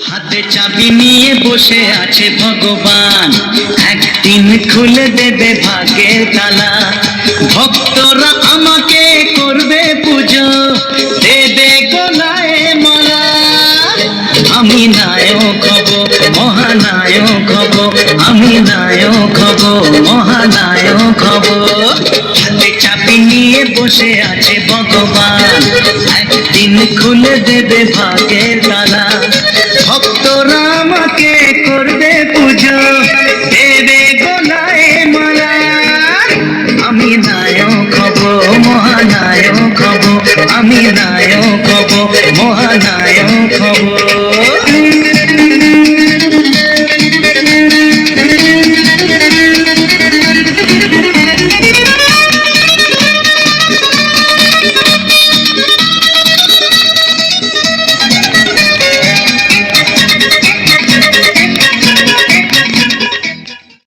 হাতে চাবি নিয়ে বসে আছে ভগবান, একদিন খুলে দেবে ভাগ্যের তালা। ভক্তরা আমাকে করবে পুজো, দেবে গলায় মালা। আমি নায়ক হব, মহানায়ক হব, আমি নায়ক হব, মহানায়ক হব। হাতে চাবি নিয়ে বসে আছে ভগবান, একদিন খুলে দেবে ভাগ্যের তালা। ভক্তরা আমাকে করবে পুজো, দেবে গলায় মালা। আমি নায়ক হব, মহানায়ক হব, আমি নায়ক হব, মহানায়ক হব।